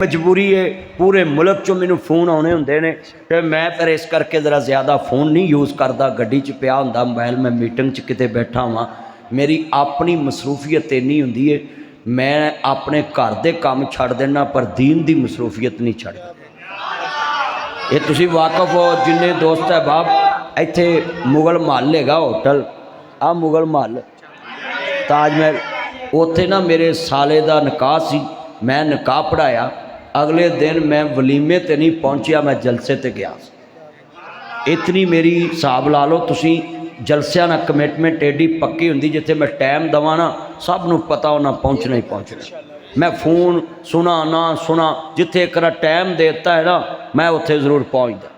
मजबूरी है, पूरे मुल्क चों मैनू फोन आने होंदे ने ते मैं फिर इस करके ज़रा ज़्यादा फोन नहीं यूज़ करता। गड्डी च पिया हुंदा मोबाइल, मैं मीटिंग च किते बैठा हुआ, मेरी अपनी मसरूफीयत इन्नी हुंदी है, मैं अपने घर दे काम छड्ड देना पर दीन दी मसरूफीयत नहीं छड्डदा। ये तुसीं वाकफ हो जिन्ने दोस्त है बाब, इत्थे मुगल महल हैगा होटल, आ मुगल महल ताजमहल, उत्थे ना मेरे साले दा निकाह सी, मैं निकाह पढ़ाया। अगले दिन मैं वलीमे ते नहीं पहुंचिया, मैं जलसे ते गया। इतनी मेरी हिसाब ला लो तुसी, जलसिया ना कमिटमेंट एडी पक्की हुंदी, जिथे मैं टाइम दवा ना सब नूं पता उन्हें पहुंचना ही पहुंचना। मैं फोन सुना ना सुना, जिथे एक टाइम देता है ना मैं उत्थे जरूर पहुँचदा।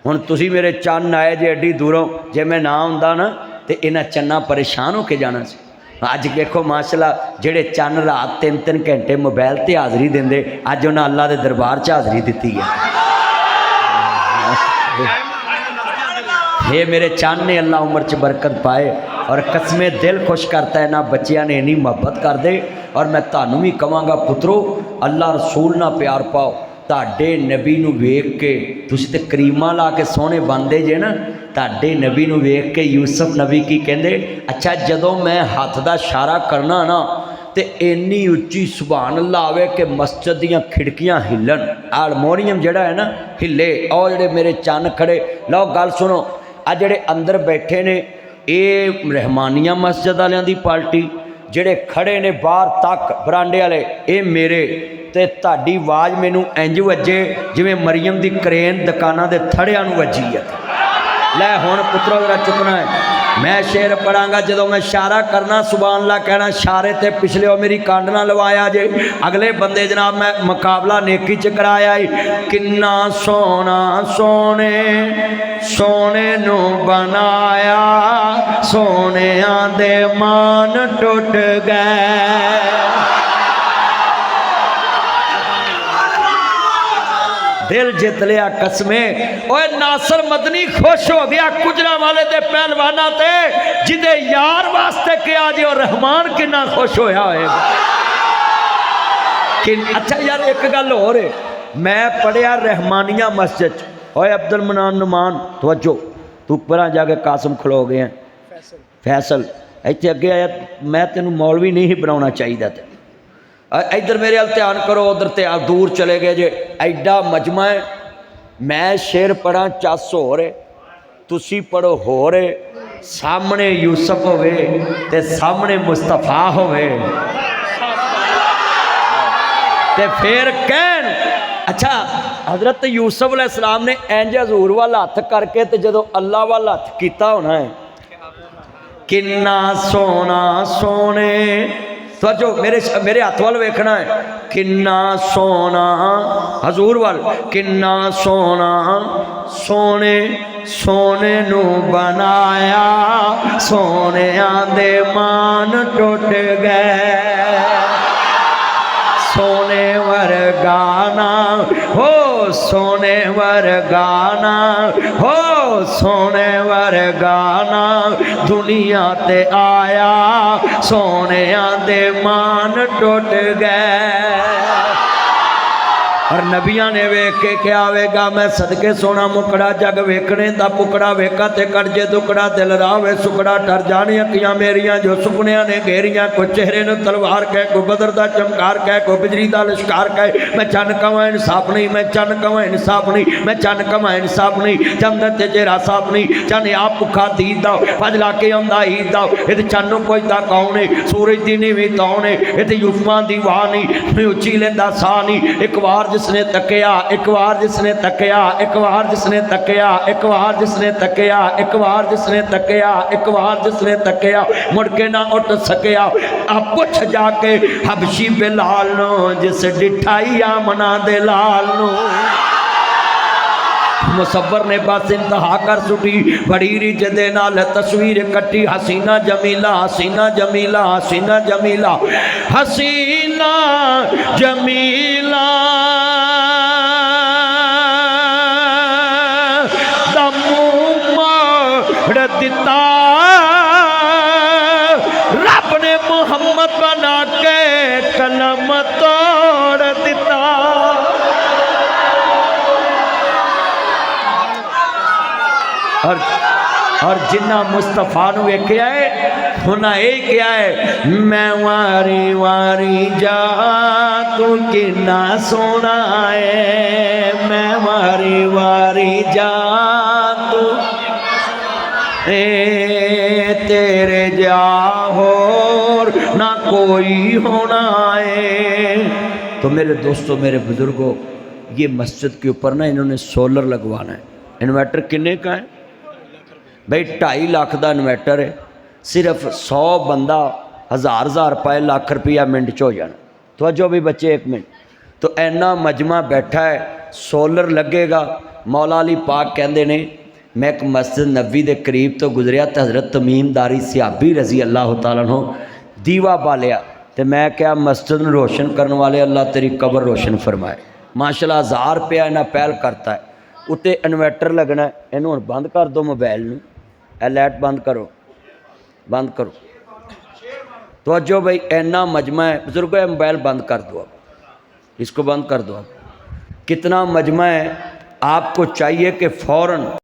हुण तुसी मेरे चन्न आए जे एडी दूरों, जे मैं ना हुंदा ना तो इन्हां चन्ना परेशान होके जाना सी। अज देखो माशाअल्लाह जेड़े चन्न रात 3-3 घंटे मोबाइल ते हाज़री देंदे, अज उन्हें अल्लाह के दरबार च हाज़री दी है। हे मेरे चन्न ने अल्लाह उम्र च बरकत पाए, और कसमें दिल खुश करता है ना बच्चियां ने इन्नी मोहब्बत कर दे। और मैं तुहानू भी कहांगा पुत्रो, अल्लाह रसूल ना प्यार पाओ। तुहाडे नबी नूं वेख के तुसीं ते करीमा ला के सोहणे बनदे जे ना, तुहाडे नबी नूं वेख के यूसुफ नबी की कहंदे, अच्छा जदों मैं हथ दा इशारा करना ना तो इन्नी उच्ची सुभान अल्लाह आवे कि मस्जिद दीयां खिड़कियां हिलन, हारमोनीयम जिहड़ा है ना हिले। और जिहड़े मेरे चन्न खड़े, लो गल सुनो, आ जिहड़े अंदर बैठे ने ये रहमानिया मस्जिद वालियां दी पार्टी, जिहड़े खड़े ने बाहर तक बरांडे वाले ये मेरे, ते तुहाडी आवाज़ मैनू इंज वजे जिवें मरियम दी करेन दुकानां दे थड़ियां नूं वजी है। लै हुण पुत्रो जरा चुकना है, मैं शेर पढ़ांगा, जदों मैं इशारा करना सुभान अल्लाह कहना, इशारे ते पिछले मेरी कंड ना लवाया जे। अगले बंदे जनाब मैं मुकाबला नेकी च कराया है। किन्ना सोना सोने सोने नू बनाया, सोनिया दे मान टुट गए। दिल जित लिया कसमें। ओए नासर मदनी खुश हो गया गुजरा वाले दे पहलवाना ते, जिदे यार वास्ते किया जे, और रहमान कितना खुश होया होएगा। अच्छा यार एक गल होर है, मैं पढ़िया रहमानिया मस्जिद। ओए अब्दुल मनान नुमान तवज्जो, तू परा जाके कासम खलो गए हैं फैसल इत्थे अगे आया, मैं तेनू मौलवी नहीं बनाना चाहिए। इधर मेरे हाल ध्यान करो, उधर ते दूर चले गए जे, एडा मजमा है। मैं शेर पढ़ा चस हो रहे, तुसी पढ़ो हो रहे, सामने यूसुफ होवे ते सामने मुस्तफा होवे ते फिर कहन, अच्छा हजरत यूसुफ अलैहिस्सलाम ने इंज हजूर वाल हथ करके ते जदों अल्लाह वाल हथ कीता होना है, किन्ना सोना सोने, तो जो मेरे हाथ वाल वेखना है, किन्ना सोना हजूर वाल, किन्ना सोना सोने सोने नू बनाया, सोनिया दे मान टुट गए। सोने वरगाना हो सोने वरगाना हो सोने वरगाना, दुनिया ते आया, सोनिया दे मान टुट गए। और नबिया ने वेख के क्या आवेगा, मैं सदके सोना मुकड़ा जग वेखने दा पुकड़ा वेखा ते करजे दुकड़ा, दिल रावे सुकड़ा ठर जानी अखियां मेरियां जो सुपनिया ने घेरियां। को चेहरे ने तलवार कह, को बदर दा चमकार कह, को बिजली दा लिशकार कह, मैं चन कवां इंसाफ नहीं, मैं चन कवां इंसाफ नहीं, मैं चन कवां इंसाफ नहीं, चंद ते चेहरा साफ नहीं, चन आप भुखा दीद दा भज ला के आंदा ईद दा, इहदे चन कोई दा कौन है, सूरज दी नीवी तौन है, इहदे युसमां दी वाह नहीं, उची लेंदा सा नहीं। एक बार जिसने तकिया, एक बार जिसने तकिया, एक बार जिसने तकिया, एक बार जिसने तकिया, एक बार जिसने तकिया, एक बार जिसने तकिया, मुड़ के ना उठ सकिया। आप पुछ जाके हबशी बिलाल नो, जिस डिठाई आमना दे लाल नो। मुसव्वर ने बस इंतहा कर सुटी, बड़ी रिज दे नाल तस्वीर कट्टी, हसीना जमीला हसीना जमीला हसीना जमीला हसीना जमीला, दिता रब ने मोहम्मद बना के कलम तोड़ दिता। और जिन्ना मुस्तफा नू वेख्या है उन्हें यह क्या है, मैं वारी वारी जा तू किन्ना सोना है, मैं वारी वारी जा तू तेरे जा होर ना कोई होना है। तो मेरे दोस्तों, मेरे बुजुर्गों, ये मस्जिद के ऊपर ना इन्होंने सोलर लगवाना है। इन्वर्टर किन्ने का है भाई? 2.5 लाख का इन्वर्टर है। सिर्फ 100 बंदा 1000 रुपये लाख रुपया मिनट च हो जाना। तो अजो भी बच्चे एक मिनट, तो इन्ना मजमा बैठा है, सोलर लगेगा। मौला अली पाक कहते ने, मैं एक मस्जिद नबी के करीब तो गुजरिया तो हज़रत तमीमदारी सिहाबी रजी अल्लाह तआला अन्हु दीवा बालिया, तो मैं क्या मस्जिद में रोशन करने वाले अल्लाह तेरी कब्र रोशन फरमाए। माशाल्लाह 1000 रुपया इन्हें पहल करता है। उत्ते इन्वर्टर लगना है। इनू हुण बंद कर दो मोबाइल नू, ए लाइट बंद करो, बंद करो। तो अजो भाई इन्ना मजमा है बुजुर्गो, मोबाइल बंद कर दो, आप इसको बंद कर दो। आप कितना मजमा है, आपको चाहिए कि फ़ौरन